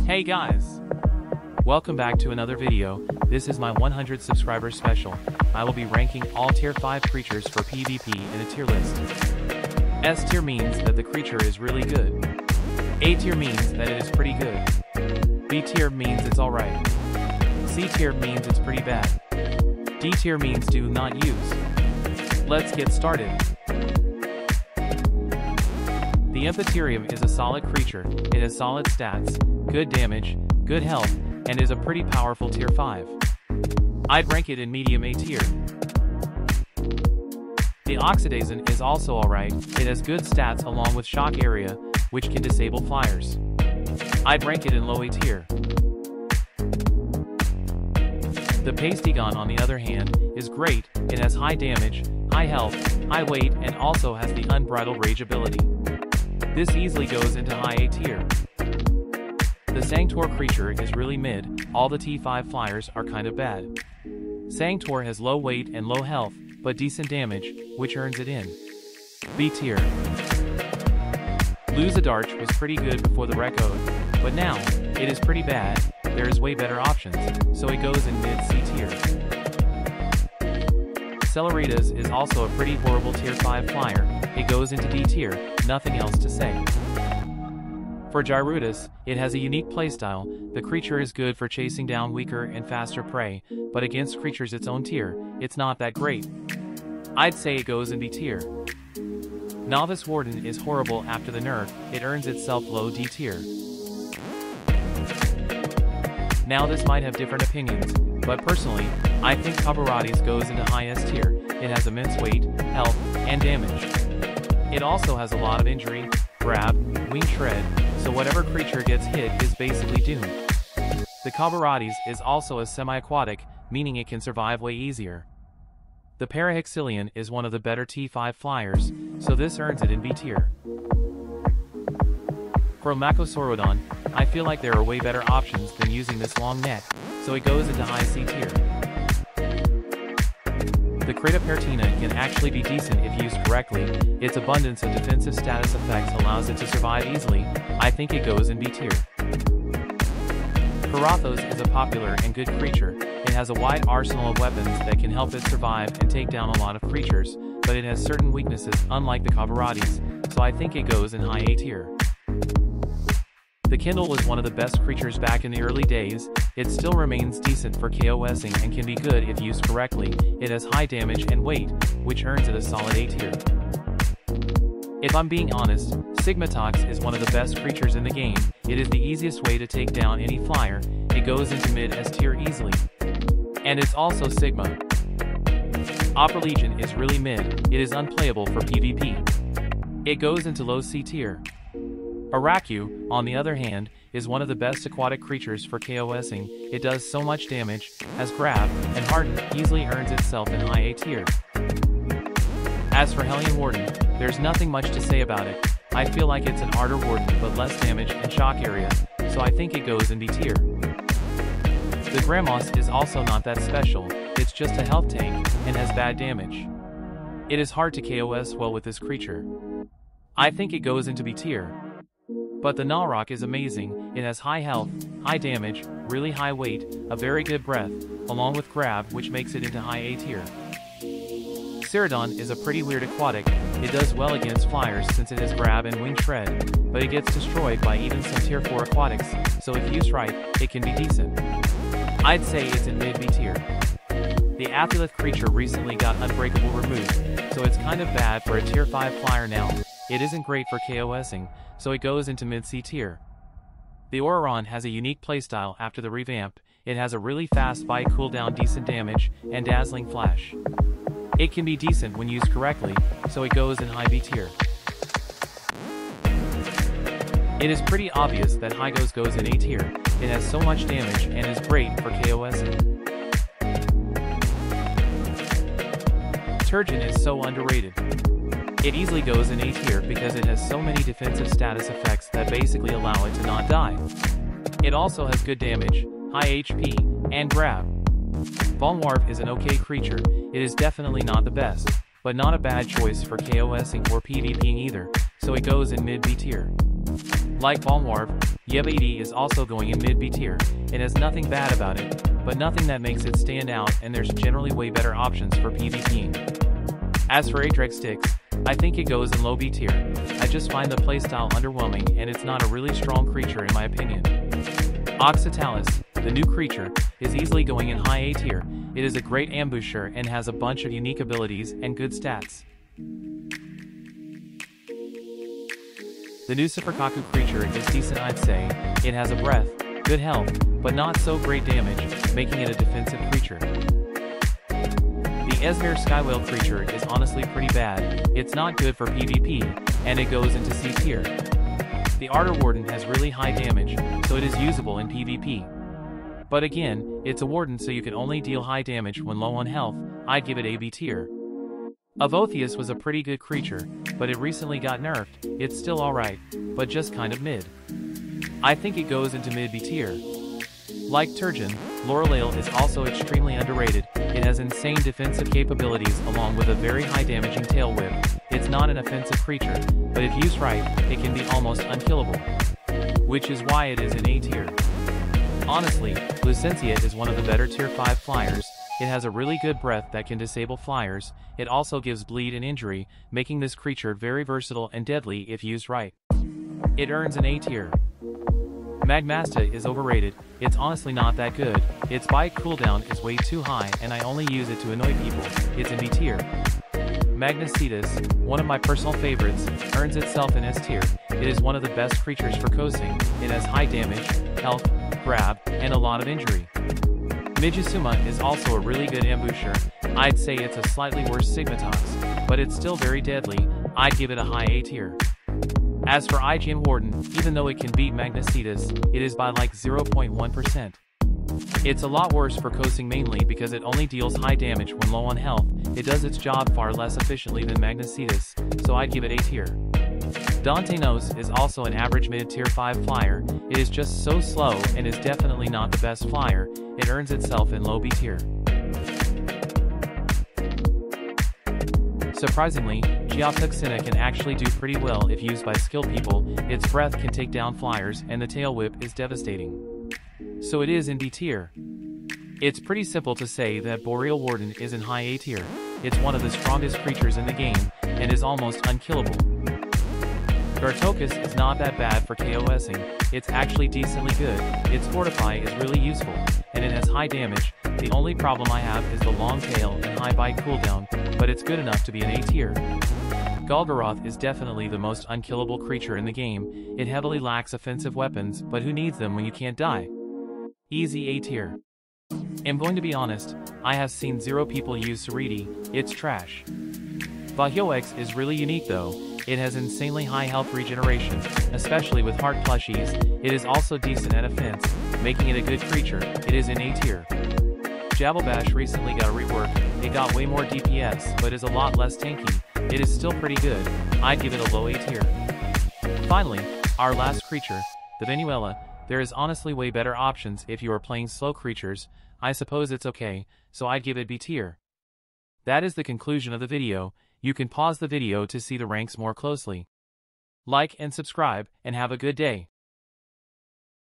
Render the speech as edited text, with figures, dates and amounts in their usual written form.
Hey guys! Welcome back to another video. This is my 100 subscriber special. I will be ranking all tier 5 creatures for PvP in a tier list. S tier means that the creature is really good. A tier means that it is pretty good. B tier means it's alright. C tier means it's pretty bad. D tier means do not use. Let's get started. The Empyterium is a solid creature. It has solid stats, good damage, good health, and is a pretty powerful tier 5. I'd rank it in medium A tier. The Oxidazan is also alright. It has good stats along with shock area, which can disable flyers. I'd rank it in low A tier. The Pastegon, on the other hand, is great. It has high damage, high health, high weight, and also has the Unbridled Rage ability. This easily goes into high A tier. The Sanctor creature is really mid. All the T5 flyers are kind of bad. Sanctor has low weight and low health, but decent damage, which earns it in B tier. Luzadarch was pretty good before the Recode, but now, it is pretty bad. There is way better options, so it goes in mid C tier. Celeritas is also a pretty horrible tier 5 flyer. It goes into D tier, nothing else to say. For Gyrutus, it has a unique playstyle. The creature is good for chasing down weaker and faster prey, but against creatures its own tier, it's not that great. I'd say it goes in B tier. Novice Warden is horrible after the nerf. It earns itself low D tier. Now this might have different opinions, but personally, I think Cabarates goes into high S tier. It has immense weight, health, and damage. It also has a lot of injury, grab, wing shred, so whatever creature gets hit is basically doomed. The Cabarates is also a semi-aquatic, meaning it can survive way easier. The Parahyxilian is one of the better T5 flyers, so this earns it in B tier. For Macrosaurodon, I feel like there are way better options than using this long neck, so it goes into high C tier. The Cratapertina can actually be decent if used correctly. Its abundance of defensive status effects allows it to survive easily. I think it goes in B tier. Karathos is a popular and good creature. It has a wide arsenal of weapons that can help it survive and take down a lot of creatures, but it has certain weaknesses unlike the Cabarates, so I think it goes in high A tier. The Kindle was one of the best creatures back in the early days. It still remains decent for KOSing and can be good if used correctly. It has high damage and weight, which earns it a solid A tier. If I'm being honest, Sigmatox is one of the best creatures in the game. It is the easiest way to take down any flyer. It goes into mid S tier easily. And it's also Sigma. Opera Legion is really mid. It is unplayable for PvP. It goes into low C tier. Araku, on the other hand, is one of the best aquatic creatures for KOSing. It does so much damage, has grab, and harden, easily earns itself in high A tier. As for Hellion Warden, there's nothing much to say about it. I feel like it's an Ardor Warden but less damage and shock area, so I think it goes in B tier. The Gramos is also not that special. It's just a health tank, and has bad damage. It is hard to KOS well with this creature. I think it goes into B tier. But the Nalrock is amazing. It has high health, high damage, really high weight, a very good breath, along with grab, which makes it into high A tier. Cerodon is a pretty weird aquatic. It does well against flyers since it has grab and wing shred, but it gets destroyed by even some tier 4 aquatics, so if used right, it can be decent. I'd say it's in mid B tier. The Aphulith creature recently got Unbreakable removed, so it's kind of bad for a tier 5 flyer now. It isn't great for KOSing, so it goes into mid C tier. The Oraron has a unique playstyle after the revamp. It has a really fast bite cooldown, decent damage, and dazzling flash. It can be decent when used correctly, so it goes in high B tier. It is pretty obvious that Hygos goes in A tier. It has so much damage and is great for KOSing. Turgeon is so underrated. It easily goes in A tier because it has so many defensive status effects that basically allow it to not die. It also has good damage, high HP, and grab. Volnwarv is an okay creature. It is definitely not the best, but not a bad choice for KOSing or PvPing either, so it goes in mid B tier. Like Volnwarv, Geb80 is also going in mid B tier. It has nothing bad about it, but nothing that makes it stand out, and there's generally way better options for PvPing. As for Adreg Sticks, I think it goes in low B tier. I just find the playstyle underwhelming and it's not a really strong creature in my opinion. Oxytalis, the new creature, is easily going in high A tier. It is a great ambusher and has a bunch of unique abilities and good stats. The new Superkaku creature is decent, I'd say. It has a breath, good health, but not so great damage, making it a defensive creature. The Esmir Skywhale creature is honestly pretty bad. It's not good for PvP, and it goes into C tier. The Ardor Warden has really high damage, so it is usable in PvP. But again, it's a warden, so you can only deal high damage when low on health. I'd give it A B tier. Avotheus was a pretty good creature, but it recently got nerfed. It's still alright, but just kind of mid. I think it goes into mid B tier. Like Turgeon, Lorelei is also extremely underrated. It has insane defensive capabilities along with a very high damaging tail whip. It's not an offensive creature, but if used right, it can be almost unkillable. Which is why it is in A tier. Honestly, Lucencia is one of the better tier 5 flyers. It has a really good breath that can disable flyers. It also gives bleed and injury, making this creature very versatile and deadly if used right. It earns an A tier. Magmasta is overrated. It's honestly not that good. Its bite cooldown is way too high and I only use it to annoy people. It's in D tier. Magnacetus, one of my personal favorites, earns itself in S tier. It is one of the best creatures for coasting. It has high damage, health, grab, and a lot of injury. Mijisuma is also a really good ambusher. I'd say it's a slightly worse Sigmatox, but it's still very deadly. I'd give it a high A tier. As for IGN Warden, even though it can beat Magnacetus, it is by like 0.1%. It's a lot worse for coasting mainly because it only deals high damage when low on health. It does its job far less efficiently than Magnacetus, so I'd give it A tier. Dantenos is also an average mid tier 5 flyer. It is just so slow and is definitely not the best flyer. It earns itself in low B tier. Surprisingly, Geotoxina can actually do pretty well if used by skilled people. Its breath can take down flyers and the tail whip is devastating. So it is in D tier. It's pretty simple to say that Boreal Warden is in high A tier. It's one of the strongest creatures in the game, and is almost unkillable. Gartocus is not that bad for KOSing, it's actually decently good. Its Fortify is really useful, and it has high damage. The only problem I have is the long tail and high bite cooldown, but it's good enough to be an A tier. Golgoroth is definitely the most unkillable creature in the game. It heavily lacks offensive weapons, but who needs them when you can't die? Easy A tier. I'm going to be honest, I have seen 0 people use Sariti. It's trash. Bahiox is really unique though. It has insanely high health regeneration, especially with heart plushies. It is also decent at offense, making it a good creature. It is in A tier. Javelbash recently got a rework. It got way more DPS, but is a lot less tanky. It is still pretty good. I'd give it a low A tier. Finally, our last creature, the Venuella. There is honestly way better options if you are playing slow creatures. I suppose it's okay, so I'd give it B tier. That is the conclusion of the video. You can pause the video to see the ranks more closely. Like and subscribe, and have a good day.